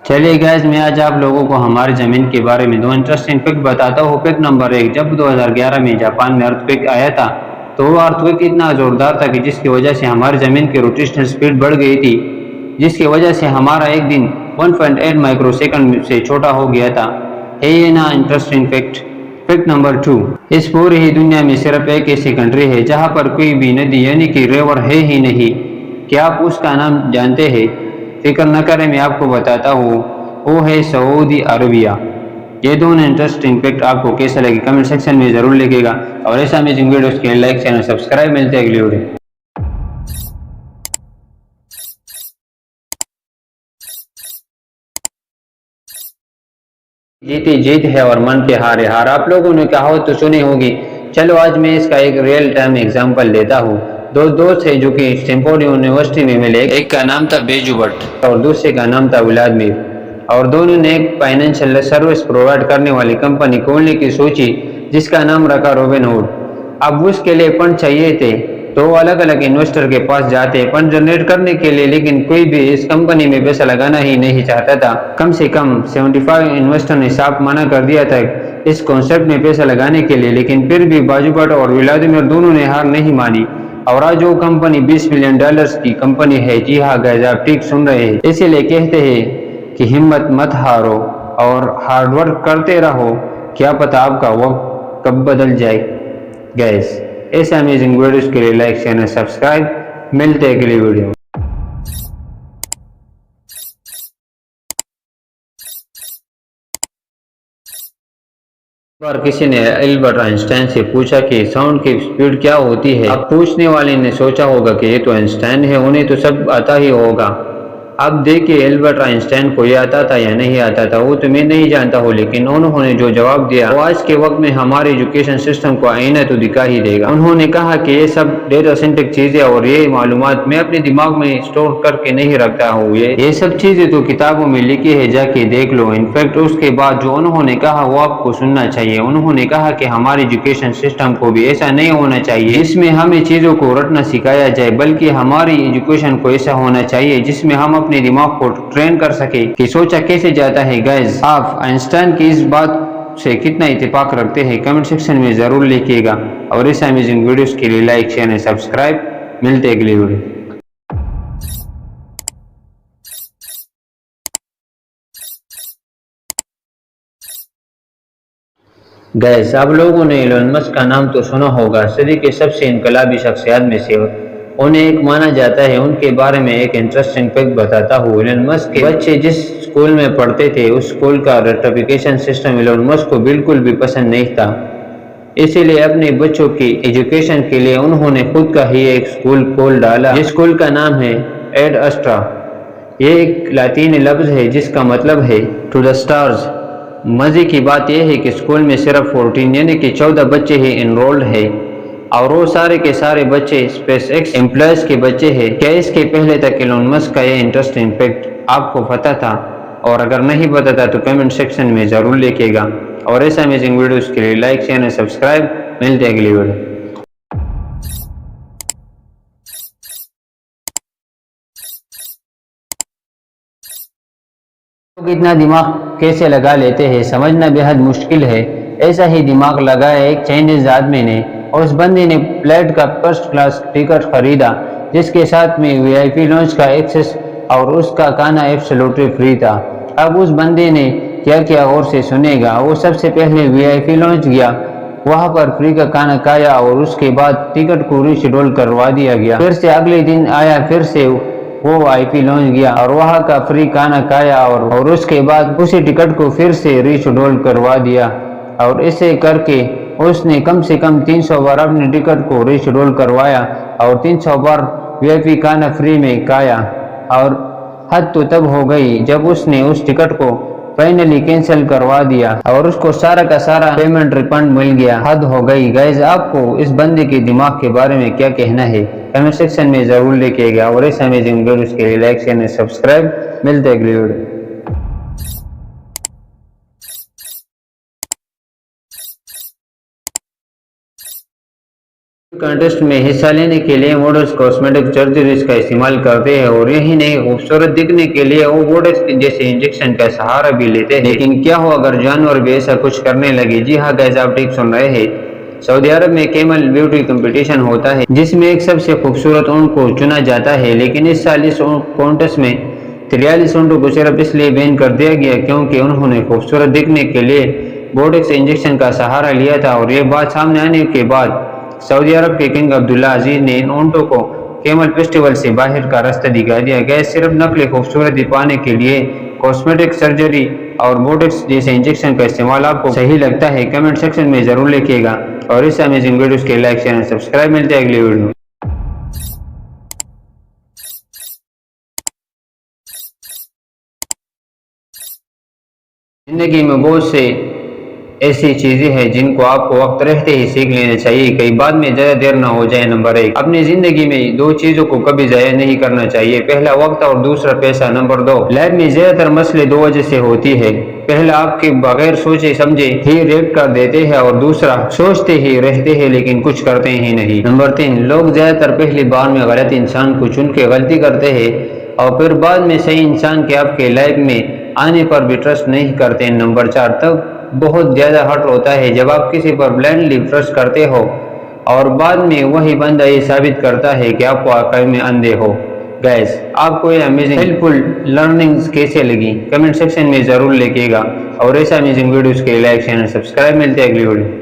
चलिए गैस, मैं आज आप लोगों को हमारी ज़मीन के बारे में दो इंटरेस्टिंग फैक्ट बताता हूँ। फैक्ट नंबर 1, जब 2011 में जापान में अर्थक्वेक आया था तो वो अर्थक्वेक इतना ज़ोरदार था कि जिसकी वजह से हमारी ज़मीन की रोटेशनल स्पीड बढ़ गई थी, जिसकी वजह से हमारा एक दिन 1.8 माइक्रो सेकंड से छोटा हो गया था। है ये ना इंटरेस्टिंग फैक्ट। फैक्ट नंबर 2, इस पूरी ही दुनिया में सिर्फ एक ऐसी कंट्री है जहाँ पर कोई भी नदी यानी कि रिवर है ही नहीं। क्या आप उसका नाम जानते हैं? फिक्र न करें, मैं आपको बताता हूँ। वो है सऊदी अरबिया। ये दोनों इंटरेस्टिंग फैक्ट आपको कैसा लगे कमेंट सेक्शन में जरूर लिखिएगा, और ऐसा अमेजिंग वीडियोस के लाइक चैनल सब्सक्राइब। मिलते हैं अगली वीडियो। जीती जीत है और मन के हारे हार। आप लोगों ने कहावत तो सुनी होगी। चलो आज मैं इसका एक रियल टाइम एग्जांपल देता हूँ। दो दोस्त थे जो कि स्टैनफोर्ड यूनिवर्सिटी में मिले। एक का नाम था बेजू भट्ट और दूसरे का नाम था व्लादिमीर। और दोनों ने एक फाइनेंशियल सर्विस प्रोवाइड करने वाली कंपनी खोलने की सोची, जिसका नाम रखा रॉबिनहुड। अब उसके लिए फंड चाहिए थे तो वो अलग अलग इन्वेस्टर के पास जाते फंड जनरेट करने के लिए, लेकिन कोई भी इस कंपनी में पैसा लगाना ही नहीं चाहता था। कम से कम 75 इन्वेस्टर ने साफ मना कर दिया था इस कॉन्सेप्ट में पैसा लगाने के लिए, लेकिन फिर भी बाजूभट्ट और व्लादिमीर दोनों ने हार नहीं मानी। और आज वो कंपनी $20 मिलियन की कंपनी है। जी हाँ गाइस, आप ठीक सुन रहे हैं। इसीलिए कहते हैं कि हिम्मत मत हारो और हार्डवर्क करते रहो। क्या पता आपका वक्त कब बदल जाए। गैस, ऐसे अमेजिंग वीडियोस के लिए लाइक चैनल सब्सक्राइब। मिलते हैं अगली वीडियो। बार किसी ने एल्बर्ट आइंस्टाइन से पूछा कि साउंड की स्पीड क्या होती है। अब पूछने वाले ने सोचा होगा कि ये तो आइंस्टाइन है, उन्हें तो सब आता ही होगा। अब देखिए एल्बर्ट आइंस्टाइन को ये आता था या नहीं आता था, वो तो मैं नहीं जानता हूँ, लेकिन उन्होंने जो जवाब दिया वो आज के वक्त में हमारे एजुकेशन सिस्टम को आईना तो दिखा ही देगा। उन्होंने कहा कि ये सब डेटा सेंट्रिक चीजें और ये मालूमात मैं अपने दिमाग में स्टोर करके नहीं रखता हूँ। ये सब चीजें तो किताबों में लिखी है, जाके देख लो। इनफैक्ट उसके बाद जो उन्होंने कहा वो आपको सुनना चाहिए। उन्होंने कहा कि हमारे एजुकेशन सिस्टम को भी ऐसा नहीं होना चाहिए जिसमें हमें चीजों को रटना सिखाया जाए, बल्कि हमारी एजुकेशन को ऐसा होना चाहिए जिसमें हम अपने दिमाग को ट्रेन कर सके कि सोचा कैसे जाता है। गाइस, आप आइंस्टाइन की इस बात से कितना इत्तेफाक रखते हैं कमेंट सेक्शन में जरूर लिखिएगा, और इस अमेजिंग वीडियोस के लिए लाइक चैनल सब्सक्राइब। मिलते हैं अगली वीडियो। गैस, आप लोगों ने एलोन मस्क का नाम तो सुना होगा। सदी के सबसे इनकलाबी शख्सियत में से उन्हें एक माना जाता है। उनके बारे में एक इंटरेस्टिंग फैक्ट बताता हूँ। एलोन मस्क के बच्चे जिस स्कूल में पढ़ते थे उस स्कूल का रेट्रिफिकेशन सिस्टम एलोन मस्क को बिल्कुल भी पसंद नहीं था। इसीलिए अपने बच्चों की एजुकेशन के लिए उन्होंने खुद का ही एक स्कूल खोल डाला, जिस स्कूल का नाम है एड अस्ट्रा। ये एक लातीनी लफ्ज है जिसका मतलब है टू द स्टार्स। मजे की बात यह है कि स्कूल में सिर्फ 14 यानी कि 14 बच्चे ही इनरोल्ड है, और वो सारे के सारे बच्चे स्पेस एक्स एम्प्लॉयज के बच्चे हैं। क्या इसके पहले तक एलोन मस्क का ये इंटरेस्टिंग फैक्ट आपको पता था? और अगर नहीं पता था तो कमेंट सेक्शन में जरूर लिखिएगा, और ऐसे अमेजिंग वीडियोस के लिए लाइक चैनल सब्सक्राइब। मिलते हैं अगली वीडियो। लोग इतना दिमाग कैसे लगा लेते हैं समझना बेहद मुश्किल है। ऐसा ही दिमाग लगाया एक चाइनीज आदमी ने, और उस बंदे ने फ्लाइट का फर्स्ट क्लास टिकट खरीदा जिसके साथ में वीआईपी लॉन्च का एक्सेस और उसका खाना एब्सोल्युटली फ्री था। अब उस बंदे ने क्या किया और से सुनेगा। वो सबसे पहले वीआईपी लॉन्च गया, वहां पर फ्री का खाना खाया और उसके बाद टिकट को रीशेड्यूल करवा दिया गया। फिर से अगले दिन आया, फिर से वो आईपी लॉन्च गया और वहां का फ्री खाना खाया, और उसके बाद उसी टिकट को फिर से रीशेड्यूल करवा दिया। और ऐसे करके उसने कम से कम 300 बार अपने टिकट को रीशेड्यूल करवाया और 300 बार वीआईपी खाना फ्री में खाया। और हद तो तब हो गई जब उसने उस टिकट को फाइनली कैंसिल करवा दिया और उसको सारा का सारा पेमेंट रिफंड मिल गया। हद हो गई। गाइस, आपको इस बंदे के दिमाग के बारे में क्या कहना है कमेंट सेक्शन में जरूर लिखिएगा, और इस अमेजिंग वीडियोस के लिए लाइक चैनल सब्सक्राइब। मिलते हैं अगली वीडियो। कंटेस्ट में हिस्सा लेने के लिए मॉडल्स कॉस्मेटिक सर्जरीज का इस्तेमाल करते हैं और यही नहीं खूबसूरत दिखने के लिए वो बोटॉक्स जैसे इंजेक्शन का सहारा भी लेते हैं। लेकिन क्या हो अगर जानवर भी ऐसा कुछ करने लगे? जी हाँ गाइस, आप ठीक सुन रहे हैं। सऊदी अरब में कैमल ब्यूटी कंपटीशन होता है जिसमें एक सबसे खूबसूरत ऊँट को चुना जाता है, लेकिन इस साल इस कॉन्टेस्ट में 43 ऊँटों को सिर्फ इसलिए बैन कर दिया गया क्योंकि उन्होंने खूबसूरत दिखने के लिए बोटॉक्स इंजेक्शन का सहारा लिया था। और ये बात सामने आने के बाद सऊदी अरब के किंग अब्दुल्ला अजीज ने इन ऊँटों को कैमल फेस्टिवल से बाहर का रास्ता दिखा दिया। गैस सिर्फ नकली खूबसूरती पाने के लिए कॉस्मेटिक सर्जरी और बोटॉक्स जैसे इंजेक्शन का इस्तेमाल आपको सही लगता है? कमेंट सेक्शन में जरूर लिखिएगा और इस अमेजिंग वीडियोस के लाइक शेयर सब्सक्राइब। मिलते हैं अगली वीडियो में। जिंदगी में बहुत से ऐसी चीजें हैं जिनको आपको वक्त रहते ही सीख लेना चाहिए, कहीं बाद में ज्यादा देर ना हो जाए। नंबर 1, अपनी जिंदगी में दो चीजों को कभी जाया नहीं करना चाहिए। पहला वक्त और दूसरा पैसा। नंबर 2, लाइफ में ज्यादातर मसले दो वजह से होती है। पहला, आपके बगैर सोचे समझे ही रिएक्ट कर देते हैं और दूसरा, सोचते ही रहते हैं लेकिन कुछ करते ही नहीं। नंबर 3, लोग ज्यादातर पहली बार में गलत इंसान को चुन के गलती करते हैं और फिर बाद में सही इंसान के आपके लाइफ में आने पर भी ट्रस्ट नहीं करते। नंबर 4, तब बहुत ज्यादा हर्ट होता है जब आप किसी पर ब्लाइंडली ट्रस्ट करते हो और बाद में वही बंदा ये साबित करता है कि आप वाकई में अंधे हो। गैस, आपको ये अमेजिंग हेल्पफुल लर्निंग्स कैसे लगी? कमेंट सेक्शन में जरूर लिखिएगा और ऐसा अमेजिंग वीडियोस के लाइक शेयर सब्सक्राइब। मिलते हैं अगली वीडियो।